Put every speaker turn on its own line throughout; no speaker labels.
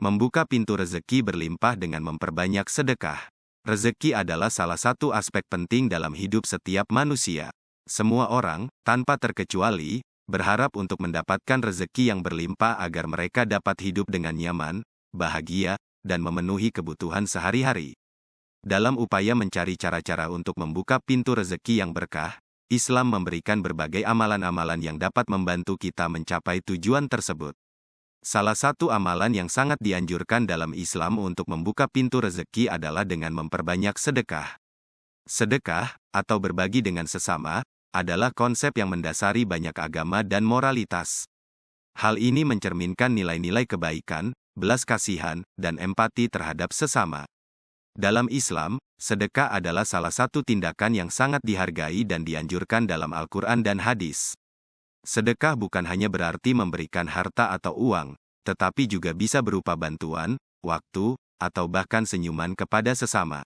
Membuka pintu rezeki berlimpah dengan memperbanyak sedekah. Rezeki adalah salah satu aspek penting dalam hidup setiap manusia. Semua orang, tanpa terkecuali, berharap untuk mendapatkan rezeki yang berlimpah agar mereka dapat hidup dengan nyaman, bahagia, dan memenuhi kebutuhan sehari-hari. Dalam upaya mencari cara-cara untuk membuka pintu rezeki yang berkah, Islam memberikan berbagai amalan-amalan yang dapat membantu kita mencapai tujuan tersebut. Salah satu amalan yang sangat dianjurkan dalam Islam untuk membuka pintu rezeki adalah dengan memperbanyak sedekah. Sedekah, atau berbagi dengan sesama, adalah konsep yang mendasari banyak agama dan moralitas. Hal ini mencerminkan nilai-nilai kebaikan, belas kasihan, dan empati terhadap sesama. Dalam Islam, sedekah adalah salah satu tindakan yang sangat dihargai dan dianjurkan dalam Al-Quran dan hadis. Sedekah bukan hanya berarti memberikan harta atau uang, tetapi juga bisa berupa bantuan, waktu, atau bahkan senyuman kepada sesama.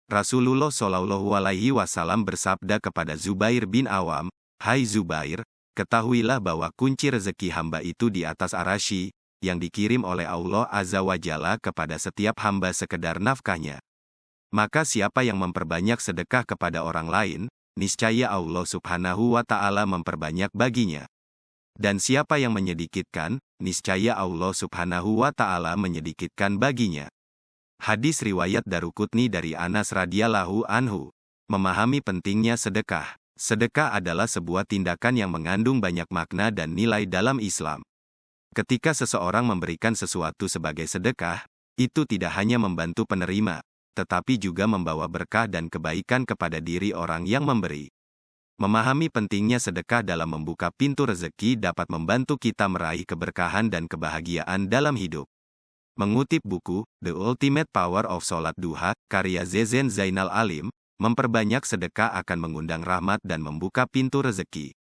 Rasulullah Shallallahu Alaihi Wasallam bersabda kepada Zubair bin Awam, "Hai Zubair, ketahuilah bahwa kunci rezeki hamba itu di atas arasy, yang dikirim oleh Allah Azza wa Jalla kepada setiap hamba sekedar nafkahnya. Maka siapa yang memperbanyak sedekah kepada orang lain, niscaya Allah Subhanahu wa Ta'ala memperbanyak baginya. Dan siapa yang menyedikitkan, niscaya Allah Subhanahu wa Ta'ala menyedikitkan baginya." Hadis riwayat Daruqutni dari Anas radhiyallahu anhu. Memahami pentingnya sedekah. Sedekah adalah sebuah tindakan yang mengandung banyak makna dan nilai dalam Islam. Ketika seseorang memberikan sesuatu sebagai sedekah, itu tidak hanya membantu penerima, tetapi juga membawa berkah dan kebaikan kepada diri orang yang memberi. Memahami pentingnya sedekah dalam membuka pintu rezeki dapat membantu kita meraih keberkahan dan kebahagiaan dalam hidup. Mengutip buku, The Ultimate Power of Sholat Duha, karya Zezen Zainal Alim, memperbanyak sedekah akan mengundang rahmat dan membuka pintu rezeki.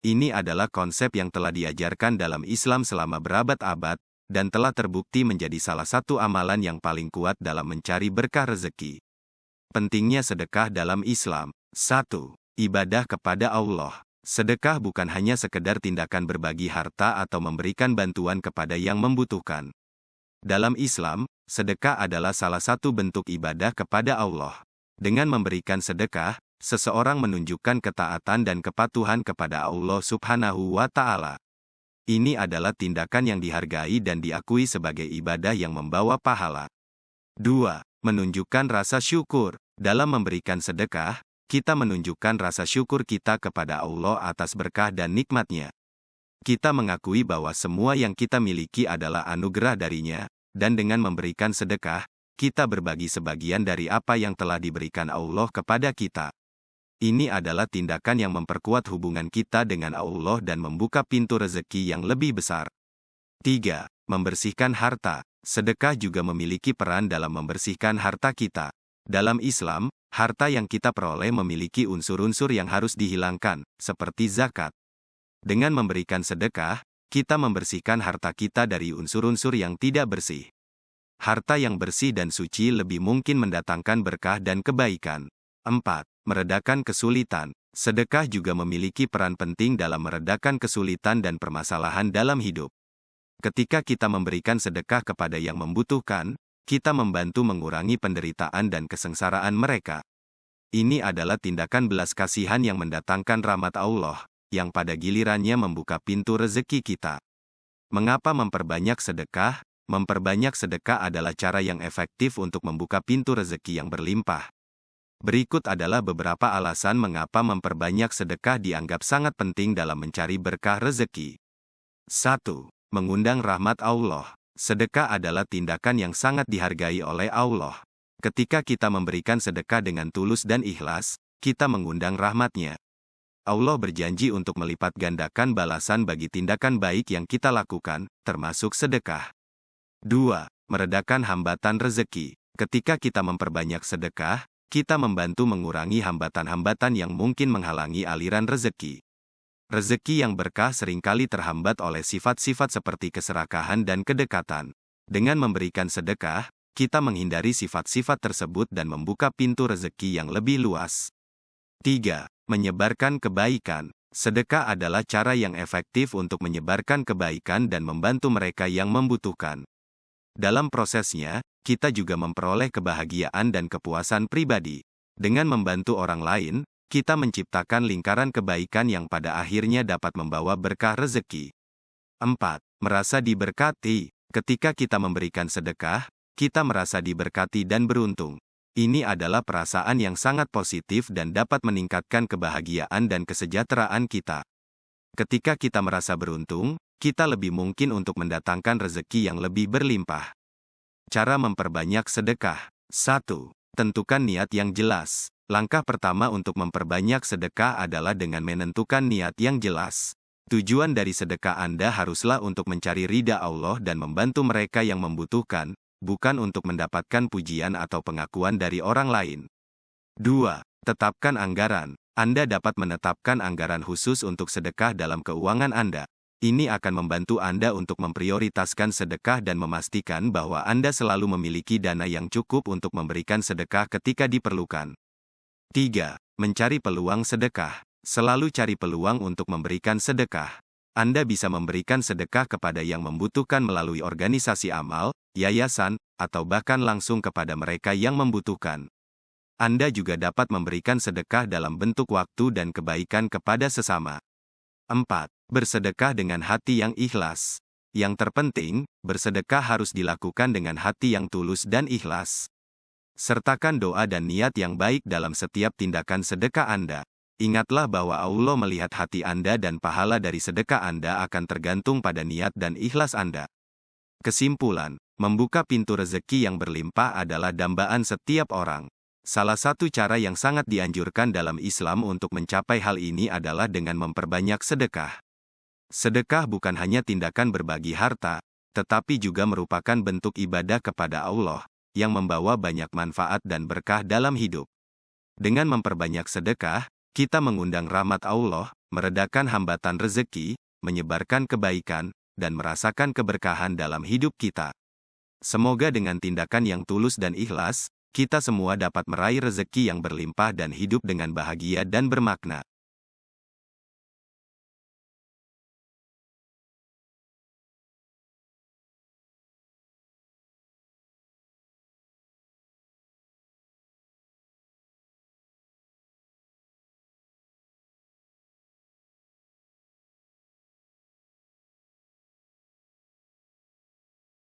Ini adalah konsep yang telah diajarkan dalam Islam selama berabad-abad, dan telah terbukti menjadi salah satu amalan yang paling kuat dalam mencari berkah rezeki. Pentingnya sedekah dalam Islam. 1. Ibadah kepada Allah. Sedekah bukan hanya sekedar tindakan berbagi harta atau memberikan bantuan kepada yang membutuhkan. Dalam Islam, sedekah adalah salah satu bentuk ibadah kepada Allah. Dengan memberikan sedekah, seseorang menunjukkan ketaatan dan kepatuhan kepada Allah Subhanahu wa Ta'ala. Ini adalah tindakan yang dihargai dan diakui sebagai ibadah yang membawa pahala. 2. Menunjukkan rasa syukur. Dalam memberikan sedekah, kita menunjukkan rasa syukur kita kepada Allah atas berkah dan nikmat-Nya. Kita mengakui bahwa semua yang kita miliki adalah anugerah dari-Nya, dan dengan memberikan sedekah, kita berbagi sebagian dari apa yang telah diberikan Allah kepada kita. Ini adalah tindakan yang memperkuat hubungan kita dengan Allah dan membuka pintu rezeki yang lebih besar. 3. Membersihkan harta. Sedekah juga memiliki peran dalam membersihkan harta kita. Dalam Islam, harta yang kita peroleh memiliki unsur-unsur yang harus dihilangkan, seperti zakat. Dengan memberikan sedekah, kita membersihkan harta kita dari unsur-unsur yang tidak bersih. Harta yang bersih dan suci lebih mungkin mendatangkan berkah dan kebaikan. 4. Meredakan kesulitan. Sedekah juga memiliki peran penting dalam meredakan kesulitan dan permasalahan dalam hidup. Ketika kita memberikan sedekah kepada yang membutuhkan, kita membantu mengurangi penderitaan dan kesengsaraan mereka. Ini adalah tindakan belas kasihan yang mendatangkan rahmat Allah, yang pada gilirannya membuka pintu rezeki kita. Mengapa memperbanyak sedekah? Memperbanyak sedekah adalah cara yang efektif untuk membuka pintu rezeki yang berlimpah. Berikut adalah beberapa alasan mengapa memperbanyak sedekah dianggap sangat penting dalam mencari berkah rezeki. 1. Mengundang rahmat Allah. Sedekah adalah tindakan yang sangat dihargai oleh Allah. Ketika kita memberikan sedekah dengan tulus dan ikhlas, kita mengundang rahmat-Nya. Allah berjanji untuk melipat gandakan balasan bagi tindakan baik yang kita lakukan, termasuk sedekah. 2. Meredakan hambatan rezeki. Ketika kita memperbanyak sedekah, kita membantu mengurangi hambatan-hambatan yang mungkin menghalangi aliran rezeki. Rezeki yang berkah seringkali terhambat oleh sifat-sifat seperti keserakahan dan kedekatan. Dengan memberikan sedekah, kita menghindari sifat-sifat tersebut dan membuka pintu rezeki yang lebih luas. 3. Menyebarkan kebaikan. Sedekah adalah cara yang efektif untuk menyebarkan kebaikan dan membantu mereka yang membutuhkan. Dalam prosesnya, kita juga memperoleh kebahagiaan dan kepuasan pribadi. Dengan membantu orang lain, kita menciptakan lingkaran kebaikan yang pada akhirnya dapat membawa berkah rezeki. 4. Merasa diberkati. Ketika kita memberikan sedekah, kita merasa diberkati dan beruntung. Ini adalah perasaan yang sangat positif dan dapat meningkatkan kebahagiaan dan kesejahteraan kita. Ketika kita merasa beruntung, kita lebih mungkin untuk mendatangkan rezeki yang lebih berlimpah. Cara memperbanyak sedekah. 1. Tentukan niat yang jelas. Langkah pertama untuk memperbanyak sedekah adalah dengan menentukan niat yang jelas. Tujuan dari sedekah Anda haruslah untuk mencari ridha Allah dan membantu mereka yang membutuhkan, bukan untuk mendapatkan pujian atau pengakuan dari orang lain. 2. Tetapkan anggaran. Anda dapat menetapkan anggaran khusus untuk sedekah dalam keuangan Anda. Ini akan membantu Anda untuk memprioritaskan sedekah dan memastikan bahwa Anda selalu memiliki dana yang cukup untuk memberikan sedekah ketika diperlukan. 3. Mencari peluang sedekah. Selalu cari peluang untuk memberikan sedekah. Anda bisa memberikan sedekah kepada yang membutuhkan melalui organisasi amal, yayasan, atau bahkan langsung kepada mereka yang membutuhkan. Anda juga dapat memberikan sedekah dalam bentuk waktu dan kebaikan kepada sesama. 4. Bersedekah dengan hati yang ikhlas. Yang terpenting, bersedekah harus dilakukan dengan hati yang tulus dan ikhlas. Sertakan doa dan niat yang baik dalam setiap tindakan sedekah Anda. Ingatlah bahwa Allah melihat hati Anda dan pahala dari sedekah Anda akan tergantung pada niat dan ikhlas Anda. Kesimpulan, membuka pintu rezeki yang berlimpah adalah dambaan setiap orang. Salah satu cara yang sangat dianjurkan dalam Islam untuk mencapai hal ini adalah dengan memperbanyak sedekah. Sedekah bukan hanya tindakan berbagi harta, tetapi juga merupakan bentuk ibadah kepada Allah, yang membawa banyak manfaat dan berkah dalam hidup. Dengan memperbanyak sedekah, kita mengundang rahmat Allah, meredakan hambatan rezeki, menyebarkan kebaikan, dan merasakan keberkahan dalam hidup kita. Semoga dengan tindakan yang tulus dan ikhlas, kita semua dapat meraih rezeki yang berlimpah dan hidup dengan bahagia dan bermakna.